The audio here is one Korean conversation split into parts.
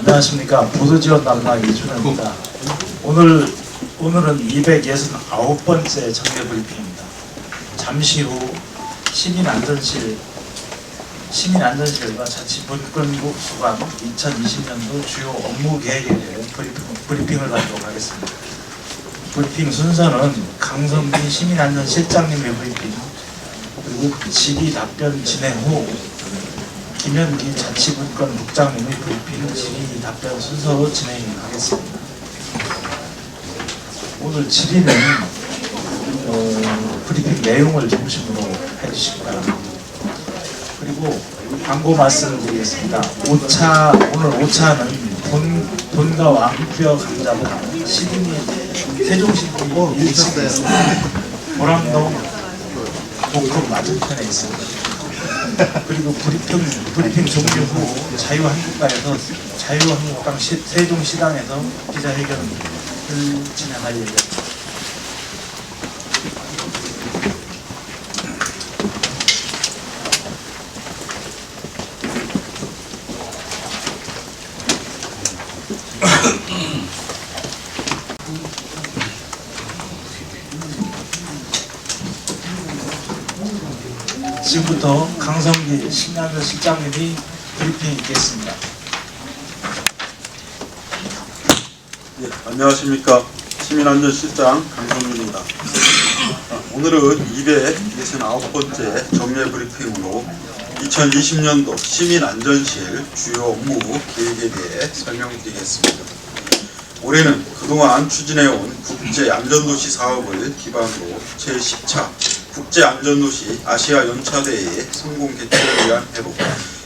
안녕하십니까. 보도지원 담당 이준호입니다. 오늘은 269번째 정례 브리핑입니다. 잠시 후 시민안전실과 자치분권국 수관 2020년도 주요 업무 계획에 대해 브리핑을 하도록 하겠습니다. 브리핑 순서는 강성기 시민안전실장님의 브리핑, 그리고 질의 답변 진행 후 김현기 자치분권국장님의 브리핑 질의 답변 순서로 진행하겠습니다. 오늘 질의는 브리핑 내용을 중심으로 해주시기 바랍니다. 그리고 광고 말씀드리겠습니다. 오늘 5차는 본가 왕뼈 감자탕 시드니 세종시드니 1층에 있습니다. 보람동 복합 맞은편에 있습니다. 그리고 브리핑 종료 후 자유한국당 세종시당에서 기자회견을 진행할 예정입니다. 지금부터 강성기 시민안전실장님이 브리핑 있겠습니다. 네, 안녕하십니까. 시민안전실장 강성균입니다. 오늘은 269번째 정례 브리핑으로 2020년도 시민안전실 주요 업무 계획에 대해 설명드리겠습니다. 올해는 그동안 추진해온 국제안전도시 사업을 기반으로 제10차 국제안전도시 아시아연차대회의 성공 개최를 위한 회복,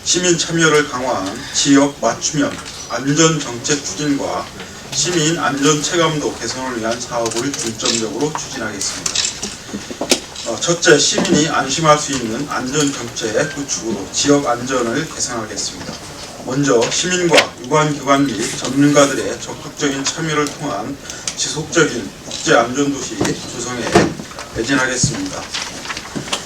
시민 참여를 강화한 지역 맞춤형 안전정책 추진과 시민 안전체감도 개선을 위한 사업을 중점적으로 추진하겠습니다. 첫째, 시민이 안심할 수 있는 안전정책 구축으로 지역 안전을 개선하겠습니다. 먼저 시민과 유관기관 및 전문가들의 적극적인 참여를 통한 지속적인 국제안전도시 조성에 매진하겠습니다.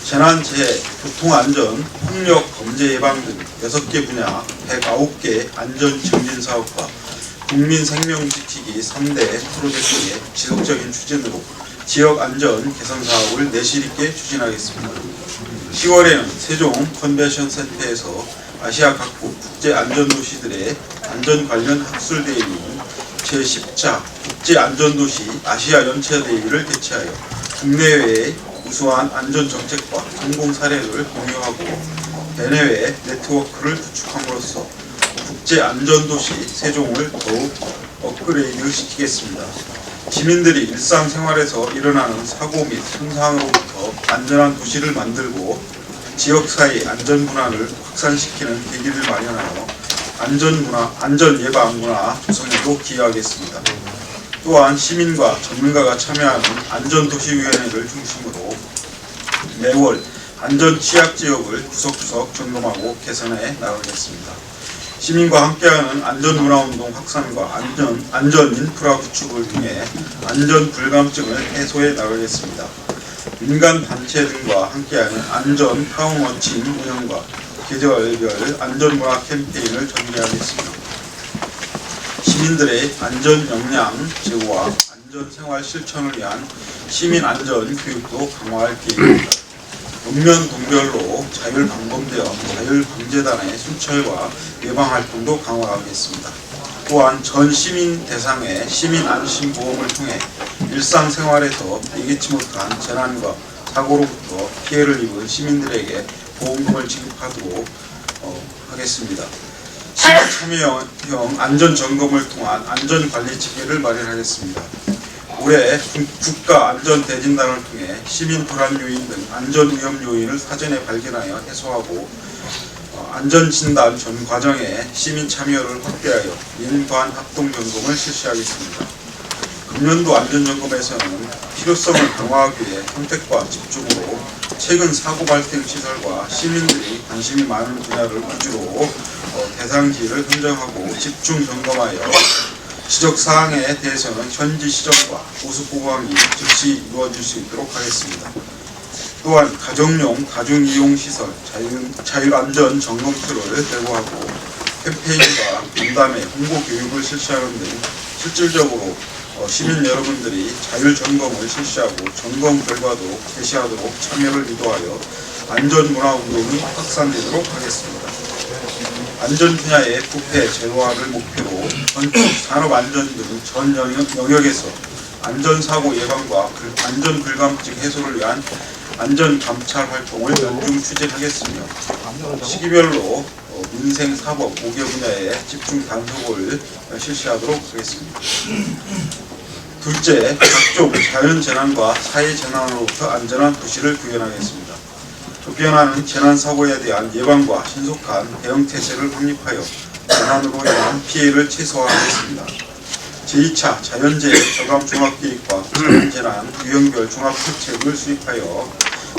재난재해, 교통안전, 폭력, 범죄 예방 등 6개 분야 109개 안전증진사업과 국민생명 지키기 3대 프로젝트의 지속적인 추진으로 지역안전 개선사업을 내실있게 추진하겠습니다. 10월에는 세종 컨벤션센터에서 아시아 각국 국제안전도시들의 안전 관련 학술대회인 제10차 국제안전도시 아시아연차대회를 개최하여 국내외의 우수한 안전정책과 성공 사례를 공유하고 대내외 네트워크를 구축함으로써 국제안전도시 세종을 더욱 업그레이드 시키겠습니다. 시민들이 일상생활에서 일어나는 사고 및 손상으로부터 안전한 도시를 만들고 지역사회 안전문화를 확산시키는 계기를 마련하여 안전예방문화 조성에도 기여하겠습니다. 또한 시민과 전문가가 참여하는 안전도시위원회를 중심으로 매월 안전취약지역을 구석구석 점검하고 개선해 나가겠습니다. 시민과 함께하는 안전문화운동 확산과 안전인프라 구축을 통해 안전불감증을 해소해 나가겠습니다. 민간단체 등과 함께하는 안전타운워칭 운영과 계절별 안전문화 캠페인을 전개하겠습니다. 시민들의 안전역량 제고와 안전생활 실천을 위한 시민안전교육도 강화할 계획입니다. 읍면동별로 자율방범대와 자율방재단의 순찰과 예방활동도 강화하겠습니다. 또한 전 시민 대상의 시민안심보험을 통해 일상생활에서 예기치 못한 재난과 사고로부터 피해를 입은 시민들에게 보험금을 지급하도록 하겠습니다. 시민참여형 안전점검을 통한 안전관리체계를 마련하겠습니다. 올해 국가안전대진단을 통해 시민 불안 요인 등 안전위험 요인을 사전에 발견하여 해소하고 안전진단 전 과정에 시민 참여를 확대하여 민관 합동점검을 실시하겠습니다. 금년도 안전점검에서는 필요성을 강화하기 위해 선택과 집중으로 최근 사고 발생 시설과 시민들이 관심이 많은 분야를 위주로 대상지를 선정하고 집중 점검하여 지적사항에 대해서는 현지 시정과 보수 보강이 즉시 이루어질 수 있도록 하겠습니다. 또한 가정용 다중이용시설 자율안전 점검표를 제공하고 캠페인과 간담회, 홍보 교육을 실시하는 등 실질적으로 시민 여러분들이 자율 점검을 실시하고 점검 결과도 게시하도록 참여를 유도하여 안전문화 운동이 확산되도록 하겠습니다. 안전 분야의 부패 제로화를 목표로 건축, 산업안전 등 전 영역에서 안전사고 예방과 안전불감증 해소를 위한 안전감찰 활동을 연중 추진하겠으며 시기별로 민생, 사법, 5개 분야에 집중 단속을 실시하도록 하겠습니다. 둘째, 각종 자연재난과 사회재난으로부터 안전한 도시를 구현하겠습니다. 급변하는 재난사고에 대한 예방과 신속한 대응태세를 확립하여 재난으로 인한 피해를 최소화하겠습니다. 제2차 자연재해 저감 종합계획과 자연재난 유형별 종합대책을 수립하여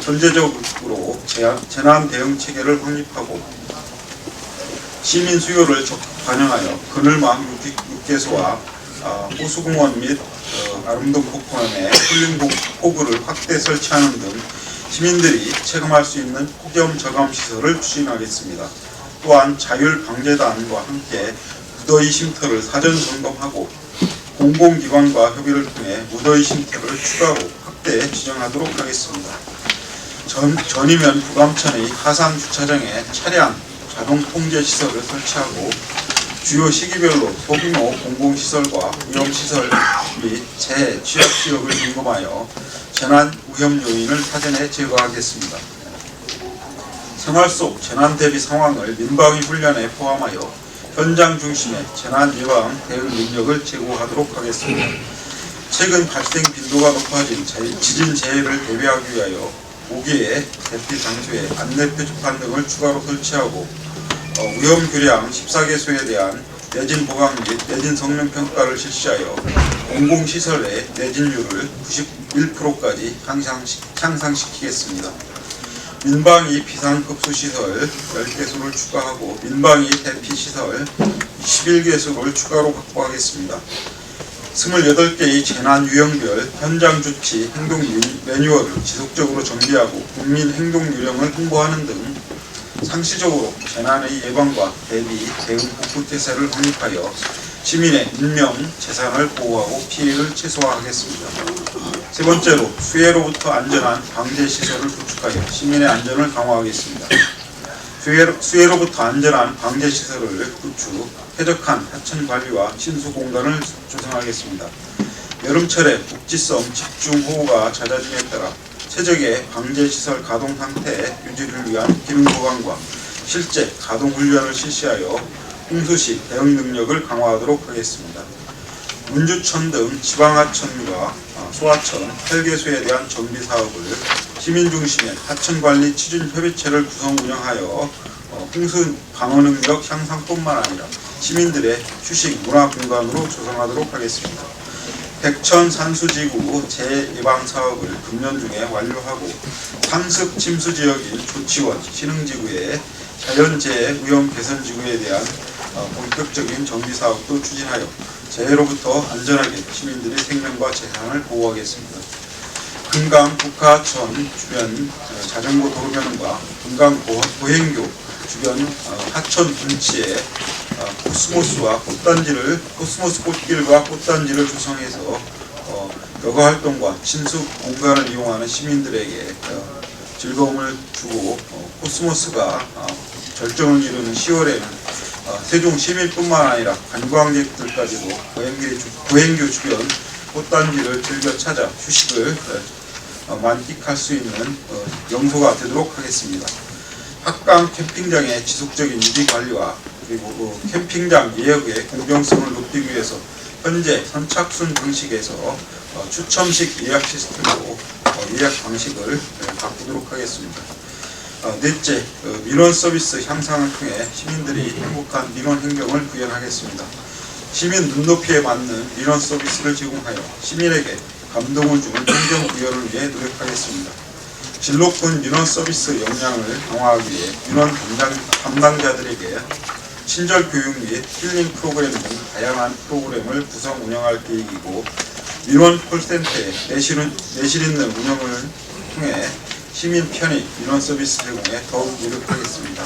전제적으로 재난 대응 체계를 확립하고 시민 수요를 적극 반영하여 그늘막 6개소와 호수공원 및 아름다운 폭포함에 힐링포구를 확대 설치하는 등 시민들이 체감할 수 있는 폭염 저감 시설을 추진하겠습니다. 또한 자율방재단과 함께 무더위 쉼터를 사전 점검하고 공공기관과 협의를 통해 무더위 쉼터를 추가로 확대 지정하도록 하겠습니다. 전이면 부감천의 하산 주차장에 차량 자동 통제 시설을 설치하고 주요 시기별로 소규모 공공시설과 위험시설 및 재해 취약 지역을 점검하여 재난 위험 요인을 사전에 제거하겠습니다. 생활 속 재난 대비 상황을 민방위 훈련에 포함하여 현장 중심의 재난 예방 대응 능력을 제고하도록 하겠습니다. 최근 발생 빈도가 높아진 지진 재해를 대비하기 위하여 5개의 대피 장소에 안내 표지판 등을 추가로 설치하고 위험교량 14개소에 대한 내진 보강 및 내진 성능 평가를 실시하여 공공시설의 내진율을 91%까지 향상시키겠습니다. 민방위 비상급수시설 10개소를 추가하고 민방위 대피시설 21개소를 추가로 확보하겠습니다. 28개의 재난 유형별 현장 조치 행동 매뉴얼을 지속적으로 정비하고 국민 행동 요령을 홍보하는 등 상시적으로 재난의 예방과 대비, 대응, 복구 태세를 확립하여 시민의 인명, 재산을 보호하고 피해를 최소화하겠습니다. 세 번째로 수해로부터 안전한 방제시설을 구축하여 시민의 안전을 강화하겠습니다. 수해로부터 안전한 방제시설을 구축, 쾌적한 하천 관리와 친수 공간을 조성하겠습니다. 여름철에 국지성 집중호우가 잦아짐에 따라 최적의 방제시설 가동 상태 유지를 위한 기능 보강과 실제 가동 훈련을 실시하여 홍수시 대응 능력을 강화하도록 하겠습니다. 문주천 등 지방하천과 소하천, 헬개소에 대한 정비 사업을 시민 중심의 하천관리 취준협의체를 구성 운영하여 홍수 방어 능력 향상뿐만 아니라 시민들의 휴식 문화 공간으로 조성하도록 하겠습니다. 백천 산수지구 재해 예방 사업을 금년 중에 완료하고 상습 침수 지역인 조치원 신흥지구의 자연재해 위험 개선 지구에 대한 본격적인 정비 사업도 추진하여 재해로부터 안전하게 시민들의 생명과 재산을 보호하겠습니다. 금강 북하천 주변 자전거 도로 변환과 금강 보행교 주변 하천 분치에 코스모스 꽃길과 꽃단지를 조성해서 여가 활동과 친수 공간을 이용하는 시민들에게 즐거움을 주고 코스모스가 절정을 이루는 10월에는 세종 시민뿐만 아니라 관광객들까지도 보행교 주변 꽃단지를 즐겨 찾아 휴식을 만끽할 수 있는 명소가 되도록 하겠습니다. 합강 캠핑장의 지속적인 유지 관리와 그리고 캠핑장 예약의 공정성을 높이기 위해서 현재 선착순 방식에서 추첨식 예약 시스템으로 예약 방식을 바꾸도록 하겠습니다. 넷째, 민원 서비스 향상을 통해 시민들이 행복한 민원 행정을 구현하겠습니다. 시민 눈높이에 맞는 민원 서비스를 제공하여 시민에게 감동을 주는 행정 구현을 위해 노력하겠습니다. 질 높은 민원 서비스 역량을 강화하기 위해 민원 담당자들에게 친절 교육 및 힐링 프로그램 등 다양한 프로그램을 구성 운영할 계획이고 민원 콜센터의 내실 있는 운영을 통해 시민 편의 민원 서비스 제공에 더욱 노력하겠습니다.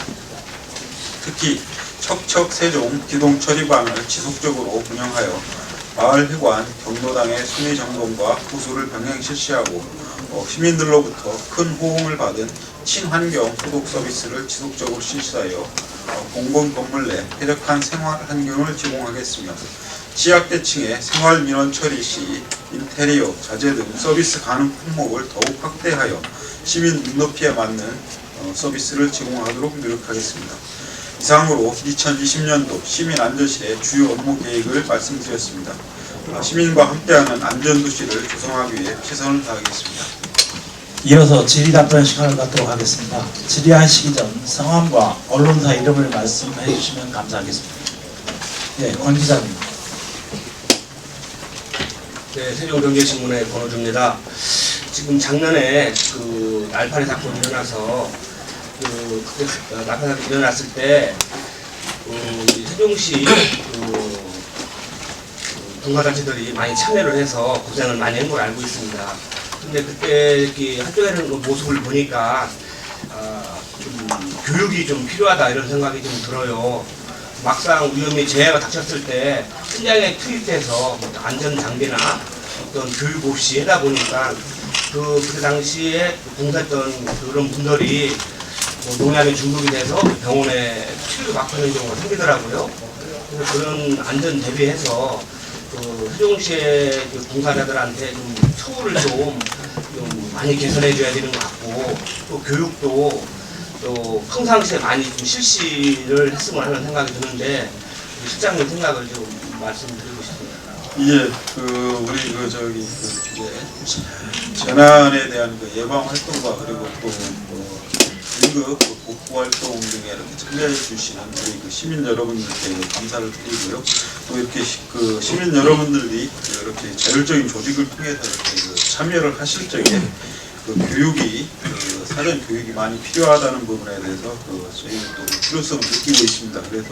특히 척척 세종 기동처리반을 지속적으로 운영하여 마을 회관, 경로당의 순위 점검과 부수를 병행 실시하고 시민들로부터 큰 호응을 받은 친환경 소독 서비스를 지속적으로 실시하여 공공 건물 내 쾌적한 생활 환경을 제공하겠으며 취약계층의 생활 민원 처리 시 인테리어, 자재 등 서비스 가능 품목을 더욱 확대하여 시민 눈높이에 맞는 서비스를 제공하도록 노력하겠습니다. 이상으로 2020년도 시민안전실의 주요 업무 계획을 말씀드렸습니다. 시민과 함께하는 안전도시를 조성하기 위해 최선을 다하겠습니다. 이어서 질의답변 시간을 갖도록 하겠습니다. 질의하시기 전 성함과 언론사 이름을 말씀해 주시면 감사하겠습니다. 예, 권 기자님. 네, 세종경제신문의 권호주입니다. 지금 작년에 그 날파리 사건이 일어나서 그때 날파리 사건이 일어났을 때 세종시 봉사단체들이 많이 참여를 해서 고생을 많이 한 걸 알고 있습니다. 근데 그때 이렇게 활동하는 모습을 보니까 좀 교육이 좀 필요하다 이런 생각이 좀 들어요. 막상 위험이 재해가 닥쳤을 때 현장에 투입돼서 안전 장비나 어떤 교육 없이 하다 보니까 그 당시에 봉사했던 그런 분들이 농약에 중독이 돼서 병원에 치료 받고 있는 경우가 생기더라고요. 그래서 그런 안전 대비해서 세종시의 봉사자들한테 좀 처우를 좀 많이 개선해 줘야 되는 것 같고, 또 교육도 또 평상시에 많이 좀 실시를 했으면 하는 생각이 드는데 실장님 생각을 좀 말씀드리고 싶습니다. 예, 우리 재난에 대한 예방 활동과 그리고 또 긴급 복구 활동 등에 이렇게 참여해 주시는 우리 시민 여러분들께 감사를 드리고요. 또 이렇게 시민 여러분들이 이렇게 자율적인 조직을 통해서 이렇게 참여를 하실 적에 교육이 사전 교육이 많이 필요하다는 부분에 대해서 저희는 또 필요성을 느끼고 있습니다. 그래서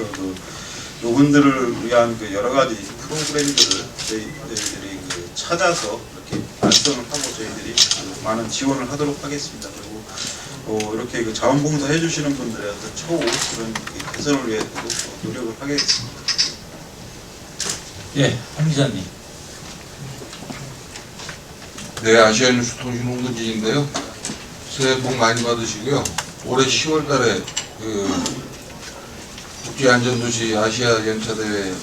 요분들을 위한 여러 가지 프로그램들을 저희들이 찾아서 이렇게 발전을 하고 저희들이 많은 지원을 하도록 하겠습니다. 그리고 이렇게 자원봉사 해주시는 분들의 처우 그런 개선을 위해서도 노력을 하겠습니다. 예, 황 기자님. 네, 아시아뉴스 통신 홍근진인데요. 새해 복 많이 받으시고요. 올해 10월 달에 국제안전도시 아시아 연차대회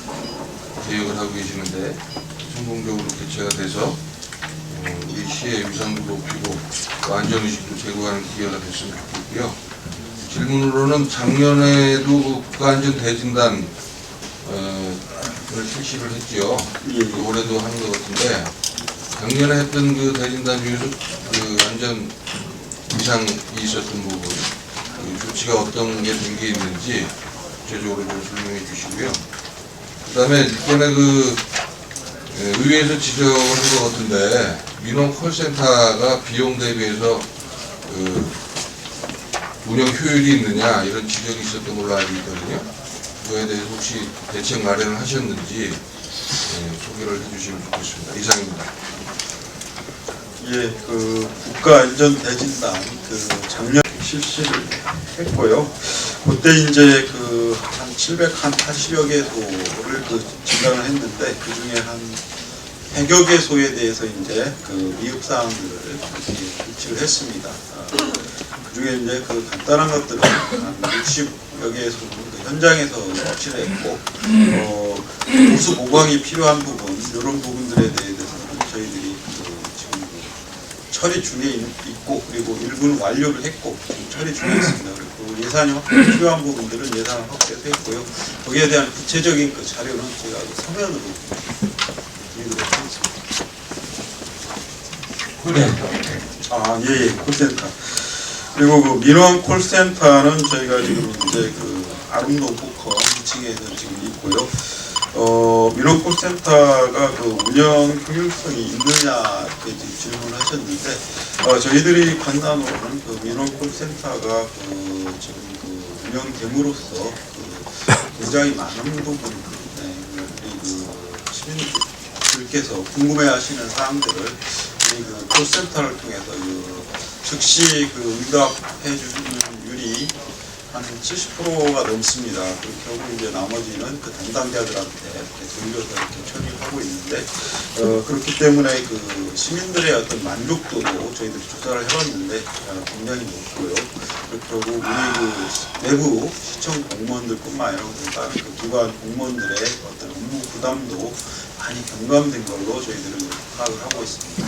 계획을 하고 계시는데 성공적으로 개최가 돼서 우리 시의 위상도 높이고 또 안전의식도 제고하는 기회가 됐으면 좋겠고요. 질문으로는 작년에도 국가안전대진단 을 실시를 했지요. 올해도 하는 것 같은데 작년에 했던 그 대진단 중에서 안전 이상이 있었던 부분 조치가 어떤 게 된 게 있는지 구체적으로 좀 설명해 주시고요. 그 다음에 이번에 의회에서 지적을 한 것 같은데 민원 콜센터가 비용 대비해서 운영 효율이 있느냐 이런 지적이 있었던 걸로 알고 있거든요. 그거에 대해서 혹시 대책 마련을 하셨는지 소개를 해주시면 좋겠습니다. 이상입니다. 예, 국가안전대진단 작년 실시를 했고요. 그때 이제 한 780여 개소를 진단을 했는데 그 중에 한 100여 개소에 대해서 이제 미흡사항들을 이렇게 규칙을 했습니다. 그 중에 이제 간단한 것들은 한 60여 개소는 현장에서 조치를 했고, 보수 보강이 필요한 부분, 이런 부분들에 대해서는 저희들이 지금 처리 중에 있고, 그리고 일부는 완료를 했고, 처리 중에 있습니다. 그리고 예산이 확대 필요한 부분들은 예산을 확대해서 했고요. 거기에 대한 구체적인 자료는 제가 서면으로 드리도록 하겠습니다. 예, 콜센터. 그리고 민원 콜센터는 저희가 지금 이제 아름동 포커 2층에서 지금 있고요. 민원 콜센터가 운영 효율성이 있느냐 이렇게 질문을 하셨는데, 저희들이 판단으로는 민원 콜센터가 지금 운영됨으로써 굉장히 많은 부분, 우리 시민들께서 궁금해하시는 사항들을 우리 콜센터를 통해서 즉시 응답해 주는 율이 한 한 70%가 넘습니다. 그렇게 하고 이제 나머지는 그 담당자들한테 이렇게 돌려서 이렇게 처리를 하고 있는데 그렇기 때문에 그 시민들의 어떤 만족도도 저희들이 조사를 해봤는데 굉장히 높고요. 그렇게 하고 우리 그 내부 시청 공무원들뿐만 아니라 다른 그 기관 공무원들의 어떤 업무 부담도 많이 경감된 걸로 저희들은 파악을 하고 있습니다.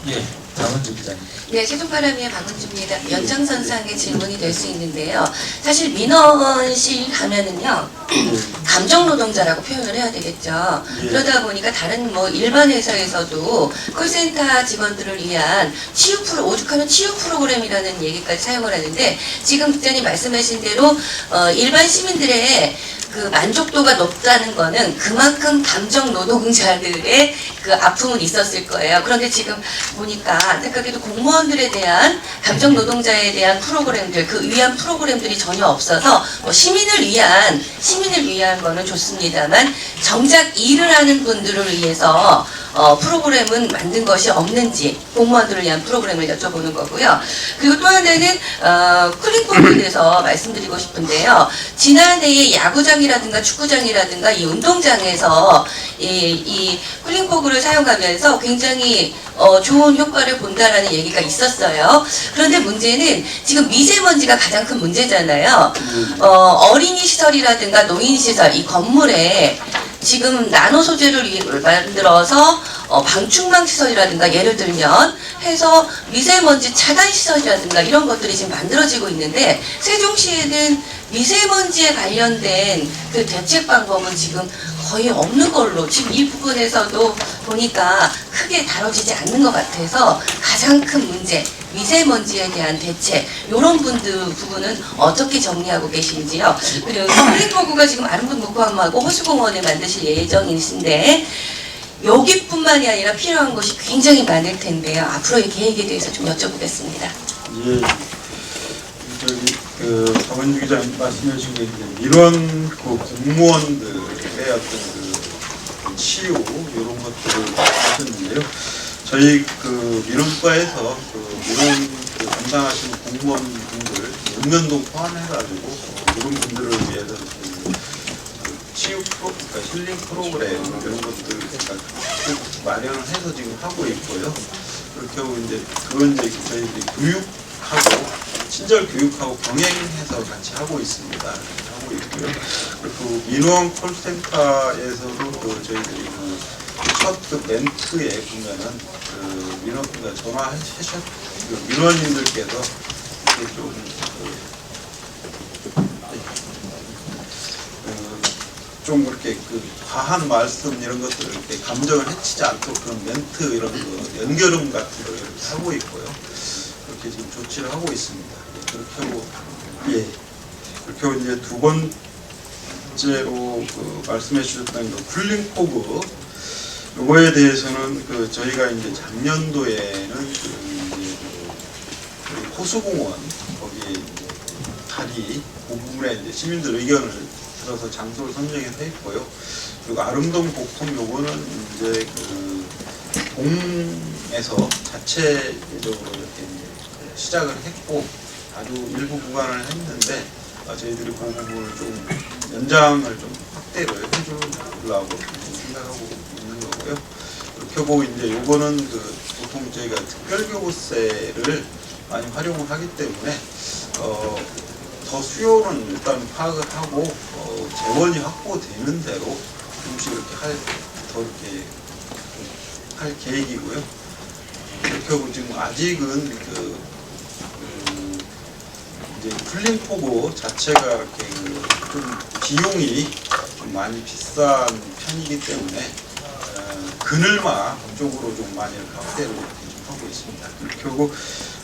예, 박은주 기자님. 네, 세종파라미의 박은주입니다. 연장선상의 질문이 될 수 있는데요. 사실 민원실 가면은요, 감정노동자라고 표현을 해야 되겠죠. 예. 그러다 보니까 다른 뭐 일반 회사에서도 콜센터 직원들을 위한 치유 오죽하면 치유 프로그램이라는 얘기까지 사용을 하는데, 지금 국장님 말씀하신 대로 일반 시민들의 그 만족도가 높다는 거는 그만큼 감정 노동자들의 그 아픔은 있었을 거예요. 그런데 지금 보니까 안타깝게도 공무원들에 대한 감정 노동자에 대한 프로그램들, 그 위한 프로그램들이 전혀 없어서 뭐 시민을 위한 거는 좋습니다만 정작 일을 하는 분들을 위해서 프로그램은 만든 것이 없는지 공무원들을 위한 프로그램을 여쭤보는 거고요. 그리고 또 하나는 쿨링폼에 대해서 말씀드리고 싶은데요. 지난해에 야구장이라든가 축구장이라든가 이 운동장에서 이 쿨링포그를 사용하면서 굉장히 좋은 효과를 본다라는 얘기가 있었어요. 그런데 문제는 지금 미세먼지가 가장 큰 문제잖아요. 어린이 시설이라든가 노인 시설, 이 건물에 지금 나노 소재를 만들어서 방충망 시설이라든가 예를 들면 해서 미세먼지 차단 시설이라든가 이런 것들이 지금 만들어지고 있는데, 세종시에는 미세먼지에 관련된 그 대책 방법은 지금 거의 없는 걸로 지금 이 부분에서도 보니까 크게 다뤄지지 않는 것 같아서 가장 큰 문제, 미세먼지에 대한 대책, 이런 부분은 어떻게 정리하고 계신지요? 그리고 쿨링포구가 지금 아름문목포항하고 호수공원에 만드실 예정이신데 여기뿐만이 아니라 필요한 것이 굉장히 많을 텐데요. 앞으로의 계획에 대해서 좀 여쭤보겠습니다. 예, 저기 그 박은주 기자님 말씀해 주신 게 이제 이런 그 공무원들의 어떤 그 치유 이런 것들을 하셨는데요. 저희 그 민원과에서 그 민원 그 담당하시는 공무원분들 연면도 포함해가지고 이런 분들을 위해서 그 치유 그러니까 힐링 프로그램 이런 것들 그러니까 마련을 해서 지금 하고 있고요. 그렇게 하고 이제 그건 이제 저희들이 교육하고 친절 교육하고 병행해서 같이 하고 있습니다. 하고 있고요. 그리고 민원 콜센터에서도 그 저희들이 첫 그 멘트에 보면은 그 민원가 전화하셨 그 민원인들께서 이렇게 좀 이렇게 그 과한 말씀 이런 것들을 이렇게 감정을 해치지 않도록 그런 멘트 이런 거 연결음 같은 걸 이렇게 하고 있고요. 그렇게 지금 조치를 하고 있습니다. 그렇게 하고 그렇게 하고 이제 두 번째로 그 말씀해 주셨던 그 쿨링포그 요거에 대해서는 그 저희가 이제 작년도에는 그 이제 그 호수공원 거기에 이제 다리 그 부분에 이제 시민들 의견을 들어서 장소를 선정해서 했고요. 그리고 아름동 복통 요거는 이제 그 동에서 자체적으로 이렇게 이제 시작을 했고 아주 일부 구간을 했는데 저희들이 그 부분을 좀 연장을 좀 확대를 해주려고 생각하고 있는 거고요. 그렇게 하고 이제 요거는 그 보통 저희가 특별교부세를 많이 활용을 하기 때문에 더 수요는 일단 파악을 하고 재원이 확보되는 대로 조금씩 이렇게 더 이렇게 할 계획이고요. 이렇게 하고 지금 아직은 이제 쿨링포구 자체가 이렇게 좀 비용이 좀 많이 비싼 편이기 때문에 그늘막 쪽으로 좀 많이 이렇게 확대를 이렇게 좀 하고 있습니다. 이렇게 하고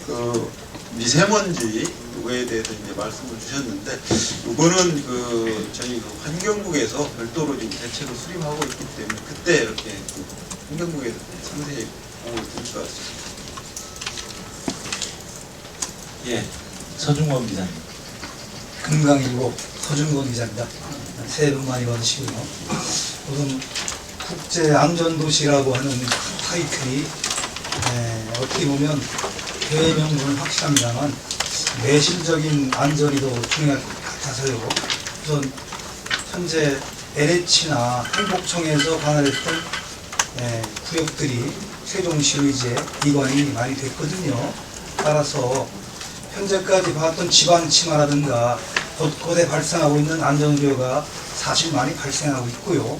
그 미세먼지 요거에 대해서 이제 말씀을 주셨는데 요거는 그 저희 그 환경국에서 별도로 지금 대책을 수립하고 있기 때문에 그때 이렇게 그 환경국에서 상세히 보고 있을 것 같습니다. 예, 서중권 기자님. 금강일보 서준권 기자입니다. 새해 복 많이 받으시고요. 우선 국제안전도시라고 하는 타이틀이 어떻게 보면 대외 명분은 확실합니다만 내실적인 안전이 더 중요할 것 같아서요. 우선 현재 LH나 행복청에서 관할했던 구역들이 세종시로 이제 이관이 많이 됐거든요. 따라서 현재까지 봤던 집안 침하라든가 곳곳에 발생하고 있는 안전우려가 사실 많이 발생하고 있고요.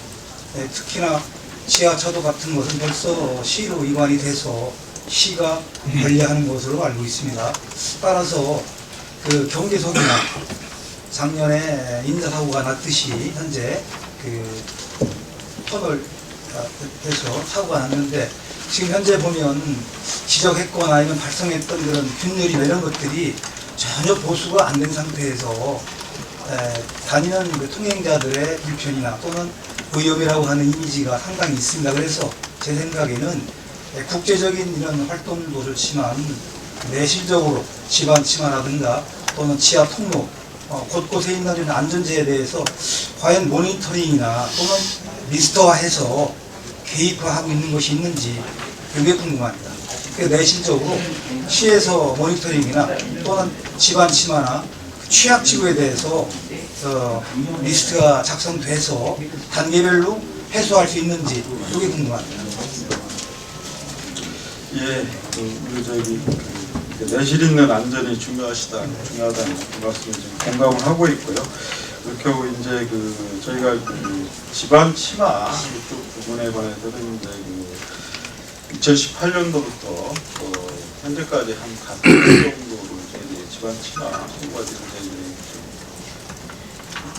특히나 지하차도 같은 것은 벌써 시로 이관이 돼서 시가 관리하는 것으로 알고 있습니다. 따라서 그 경계석이나 작년에 인사사고가 났듯이 현재 그 터널에서 사고가 났는데 지금 현재 보면 지적했거나 아니면 발생했던 그런 균열이나 이런 것들이 전혀 보수가 안 된 상태에서 다니는 그 통행자들의 불편이나 또는 위험이라고 하는 이미지가 상당히 있습니다. 그래서 제 생각에는 국제적인 이런 활동도 좋지만 내실적으로 집안 침하라든가 또는 지하 통로 곳곳에 있는 이런 안전제에 대해서 과연 모니터링이나 또는 리스트화해서 개입화하고 있는 것이 있는지 그게 궁금합니다. 내실적으로 시에서 모니터링이나 또는 집안 침하나 취약지구에 대해서 리스트가 작성돼서 단계별로 해소할 수 있는지 그게 궁금합니다. 예, 내실 있는 안전이 중요하다는 그 말씀을 지금 공감을 하고 있고요. 그렇게 하고 이제 저희가 집안 침하 이쪽 부분에 관해서는 이제 2018년도부터 현재까지 한 5번 정도로 저희들이 집안 침하 신고가 굉장히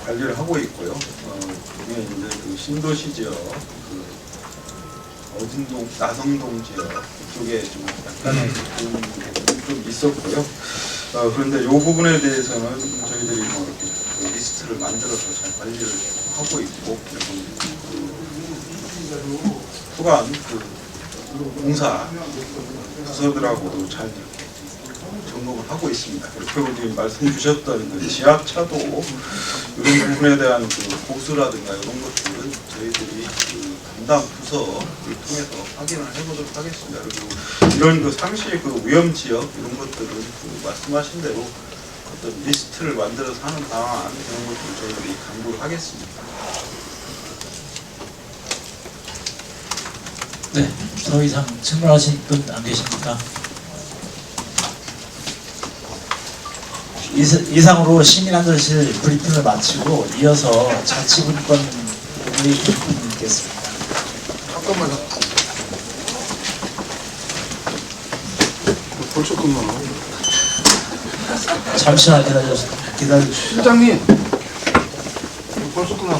관리를 하고 있고요. 그게 이제 신도시 지역, 어딘동, 나성동 지역 그쪽에 좀 약간의 부분이 좀 있었고요. 그런데 이 부분에 대해서는 저희들이 이렇게 리스트를 만들어서 잘 관리를 하고 있고, 그리고 후간 공사 부서들하고도 잘 이렇게 점검을 하고 있습니다. 그리고 지금 말씀 주셨던 지하차도 이런 부분에 대한 보수라든가 이런 것들은 저희들이 담당 부서를 통해서 확인을 해보도록 하겠습니다. 그리고 이런 상시 위험 지역 이런 것들은 말씀하신 대로 어떤 리스트를 만들어서 하는 방안 이런 것들을 저희들이 강구를 하겠습니다. 네, 더 이상 질문하신 분 안 계십니까? 이상으로 시민안전실 브리핑을 마치고 이어서 자치분권 우리 분이 있겠습니다. 잠깐만요. 벌써 끝나. 잠시만 기다려주세요. 실장님, 벌써 끝나.